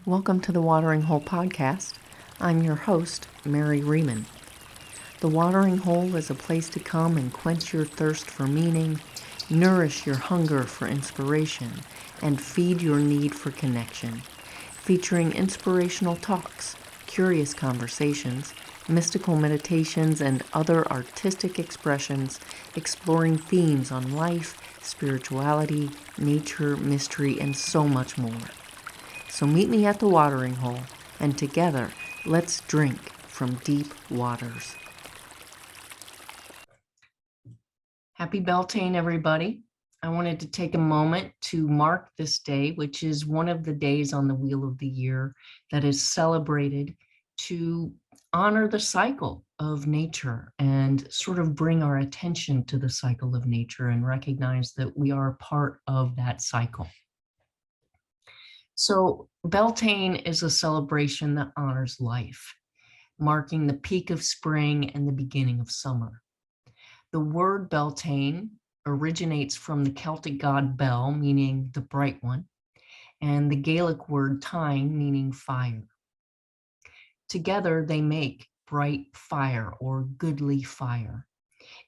Welcome to the Watering Hole podcast. I'm your host, Mary Riemann. The Watering Hole is a place to come and quench your thirst for meaning, nourish your hunger for inspiration, and feed your need for connection. Featuring inspirational talks, curious conversations, mystical meditations, and other artistic expressions, exploring themes on life, spirituality, nature, mystery, and so much more. So meet me at the watering hole, and together, let's drink from deep waters. Happy Beltane, everybody. I wanted to take a moment to mark this day, which is one of the days on the wheel of the year that is celebrated to honor the cycle of nature and sort of bring our attention to the cycle of nature and recognize that we are part of that cycle. So Beltane is a celebration that honors life, marking the peak of spring and the beginning of summer. The word Beltane originates from the Celtic god Bel, meaning the bright one, and the Gaelic word Tyne, meaning fire. Together, they make bright fire or goodly fire.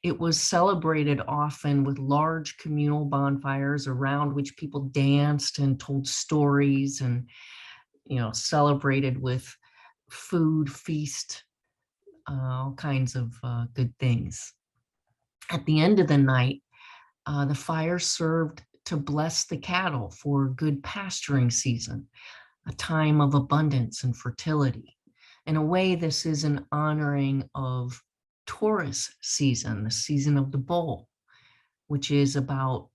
It was celebrated often with large communal bonfires around which people danced and told stories and, celebrated with food, feast, all kinds of good things. At the end of the night, the fire served to bless the cattle for good pasturing season, a time of abundance and fertility. In a way, this is an honoring of Taurus season, the season of the bull, which is about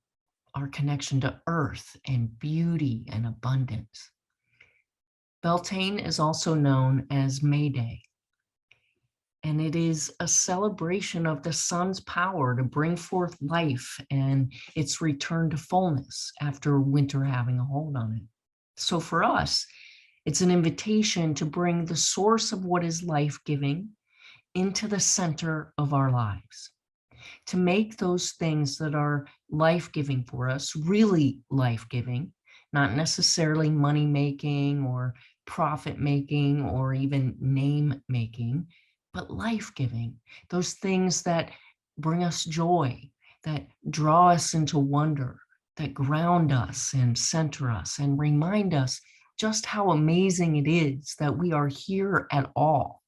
our connection to earth and beauty and abundance. Beltane is also known as May Day, and it is a celebration of the sun's power to bring forth life and its return to fullness after winter having a hold on it. So for us, it's an invitation to bring the source of what is life-giving into the center of our lives, to make those things that are life-giving for us really life-giving, not necessarily money-making or profit-making or even name-making, but life-giving, those things that bring us joy, that draw us into wonder, that ground us and center us and remind us just how amazing it is that we are here at all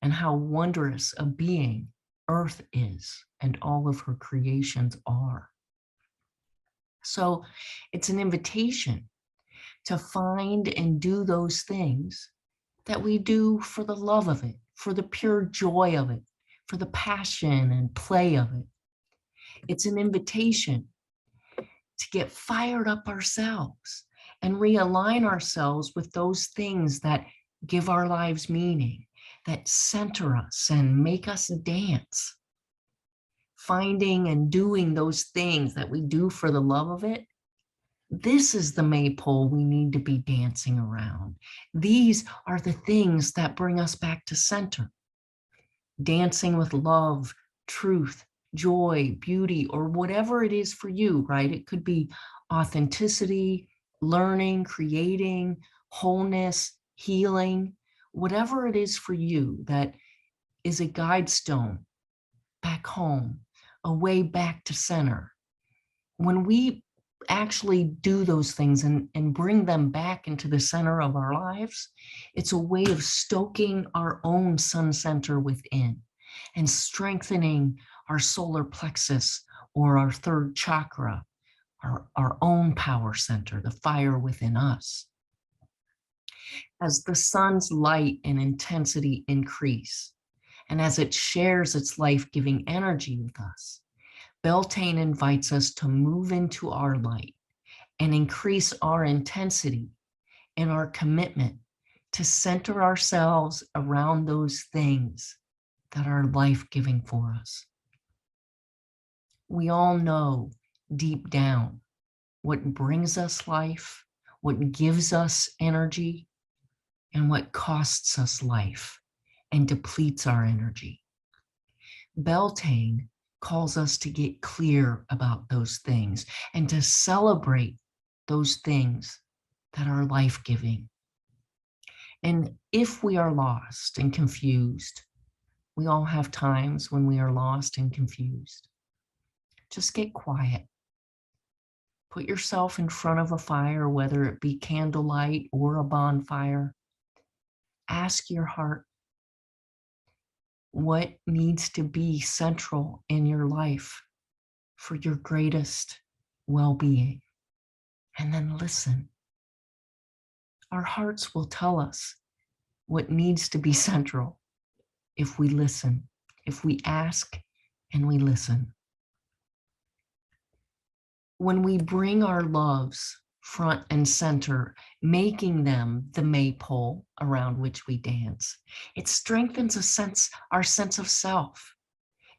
and how wondrous a being Earth is and all of her creations are. So it's an invitation to find and do those things that we do for the love of it, for the pure joy of it, for the passion and play of it. It's an invitation to get fired up ourselves and realign ourselves with those things that give our lives meaning, that center us and make us dance. Finding and doing those things that we do for the love of it, this is the maypole we need to be dancing around. These are the things that bring us back to center. Dancing with love, truth, joy, beauty, or whatever it is for you, right? It could be authenticity, learning, creating, wholeness, healing, whatever it is for you that is a guide stone back home, a way back to center. When we actually do those things and bring them back into the center of our lives, it's a way of stoking our own sun center within and strengthening our solar plexus or our third chakra, our own power center, the fire within us. As the sun's light and intensity increase, and as it shares its life-giving energy with us, Beltane invites us to move into our light and increase our intensity and our commitment to center ourselves around those things that are life-giving for us. We all know deep down what brings us life, what gives us energy, and what costs us life and depletes our energy. Beltane calls us to get clear about those things and to celebrate those things that are life-giving. And if we are lost and confused, we all have times when we are lost and confused. Just get quiet. Put yourself in front of a fire, whether it be candlelight or a bonfire. Ask your heart what needs to be central in your life for your greatest well-being. And then listen. Our hearts will tell us what needs to be central if we listen, if we ask and we listen. When we bring our loves front and center, making them the maypole around which we dance, it strengthens our sense of self.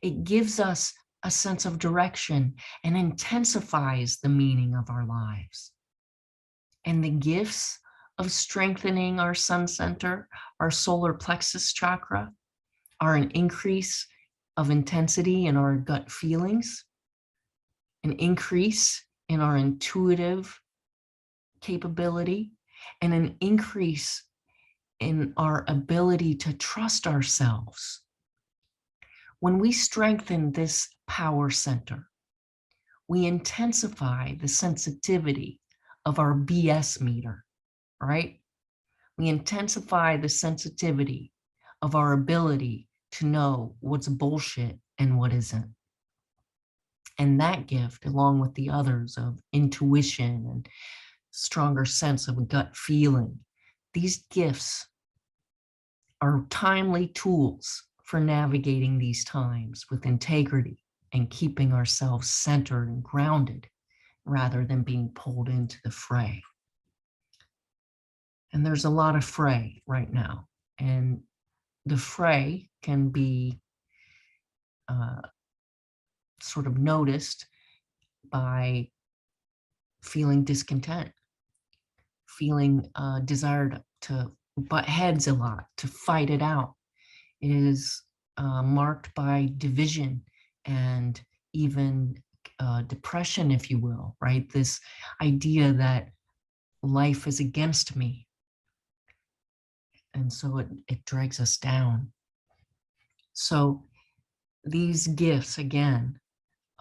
It gives us a sense of direction and intensifies the meaning of our lives. And the gifts of strengthening our sun center, our solar plexus chakra, are an increase of intensity in our gut feelings, an increase in our intuitive capability, and an increase in our ability to trust ourselves. When we strengthen this power center, we intensify the sensitivity of our BS meter, right? We intensify the sensitivity of our ability to know what's bullshit and what isn't. And that gift, along with the others of intuition and stronger sense of gut feeling, these gifts are timely tools for navigating these times with integrity and keeping ourselves centered and grounded rather than being pulled into the fray. And there's a lot of fray right now. And the fray can be sort of noticed by feeling discontent, feeling desired to butt heads a lot, to fight it out. It is marked by division and even depression, if you will, right? This idea that life is against me. And so it drags us down. So these gifts, again,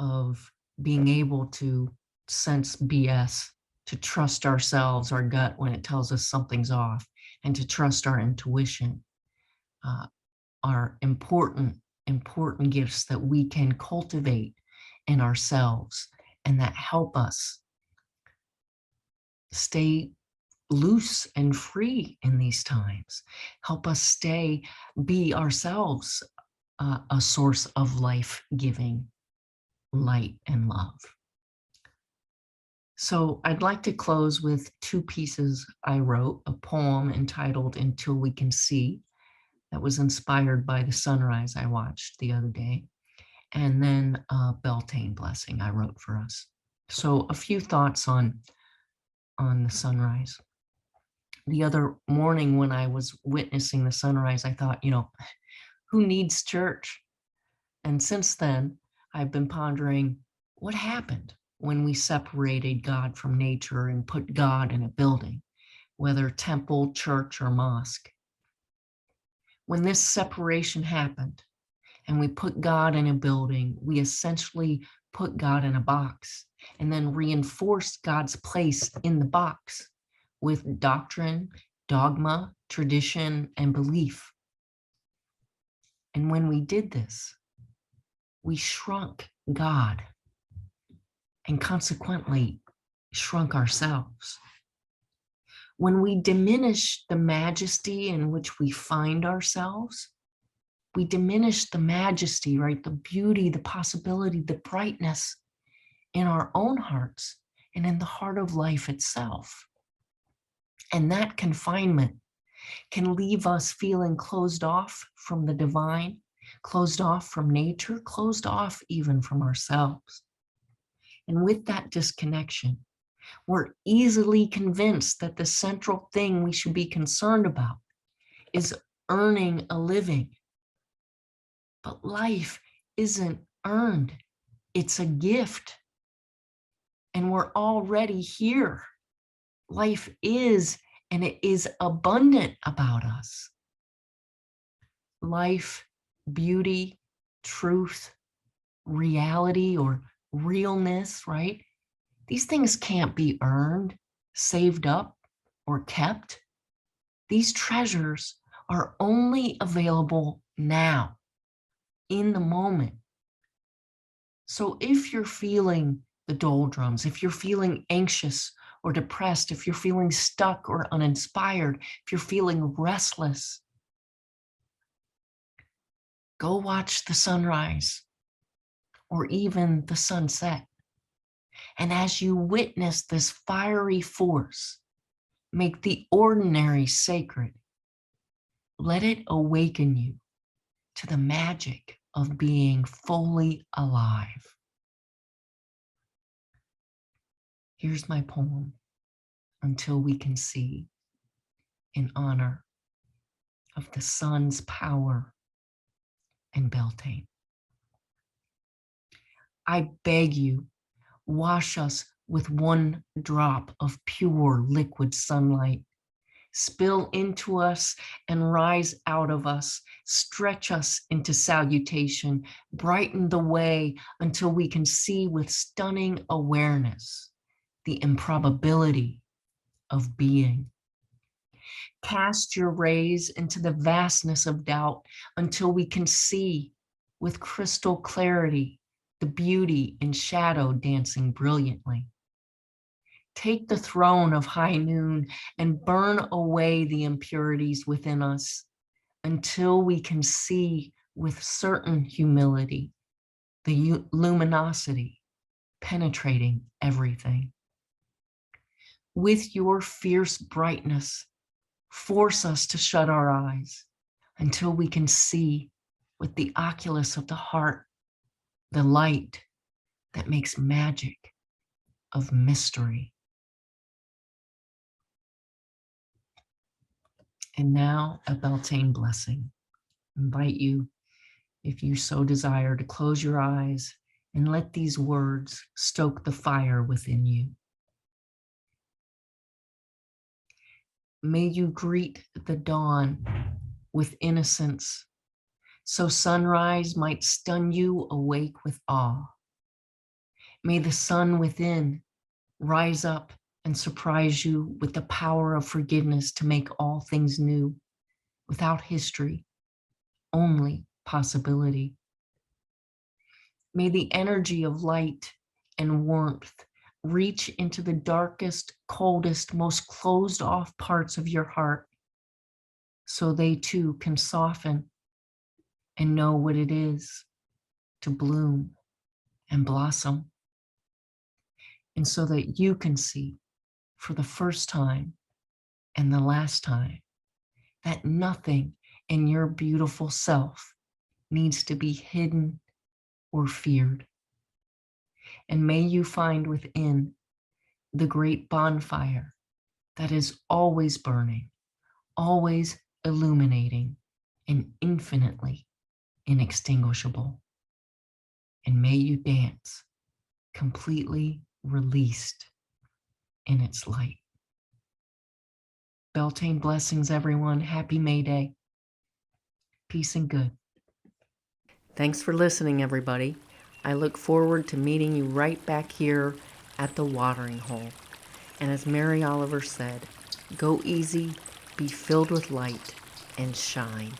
of being able to sense BS, to trust ourselves, our gut when it tells us something's off, and to trust our intuition are important gifts that we can cultivate in ourselves and that help us stay loose and free in these times, help us be ourselves a source of life-giving light and love. So I'd like to close with two pieces I wrote, a poem entitled Until We Can See, that was inspired by the sunrise I watched the other day, and then a Beltane blessing I wrote for us. So a few thoughts on the sunrise. The other morning when I was witnessing the sunrise, I thought, who needs church? And since then, I've been pondering what happened when we separated God from nature and put God in a building, whether temple, church, or mosque. When this separation happened and we put God in a building, we essentially put God in a box and then reinforced God's place in the box with doctrine, dogma, tradition, and belief. And when we did this, we shrunk God and consequently shrunk ourselves. When we diminish the majesty in which we find ourselves, we diminish the majesty, right? The beauty, the possibility, the brightness in our own hearts and in the heart of life itself. And that confinement can leave us feeling closed off from the divine, closed off from nature, closed off even from ourselves. And with that disconnection, we're easily convinced that the central thing we should be concerned about is earning a living. But life isn't earned, it's a gift. And we're already here. Life is and it is abundant about us. Life, beauty, truth, reality, or realness, right? These things can't be earned, saved up, or kept. These treasures are only available now, in the moment. So if you're feeling the doldrums, if you're feeling anxious or depressed, if you're feeling stuck or uninspired, if you're feeling restless, go watch the sunrise or even the sunset. And as you witness this fiery force, make the ordinary sacred. Let it awaken you to the magic of being fully alive. Here's my poem, Until We Can See, in honor of the sun's power and Beltane. I beg you, wash us with one drop of pure liquid sunlight. Spill into us and rise out of us. Stretch us into salutation. Brighten the way until we can see with stunning awareness the improbability of being. Cast your rays into the vastness of doubt until we can see with crystal clarity the beauty in shadow dancing brilliantly. Take the throne of high noon and burn away the impurities within us until we can see with certain humility the luminosity penetrating everything. With your fierce brightness, force us to shut our eyes until we can see with the oculus of the heart the light that makes magic of mystery. And now a Beltane blessing. I invite you, if you so desire, to close your eyes and let these words stoke the fire within you. May you greet the dawn with innocence, so sunrise might stun you awake with awe. May the sun within rise up and surprise you with the power of forgiveness to make all things new, without history, only possibility. May the energy of light and warmth reach into the darkest, coldest, most closed off parts of your heart, so they too can soften and know what it is to bloom and blossom. And so that you can see for the first time and the last time that nothing in your beautiful self needs to be hidden or feared. And may you find within the great bonfire that is always burning, always illuminating, and infinitely inextinguishable. And may you dance completely released in its light. Beltane blessings, everyone. Happy May Day. Peace and good. Thanks for listening, everybody. I look forward to meeting you right back here at the watering hole. And as Mary Oliver said, go easy, be filled with light, and shine.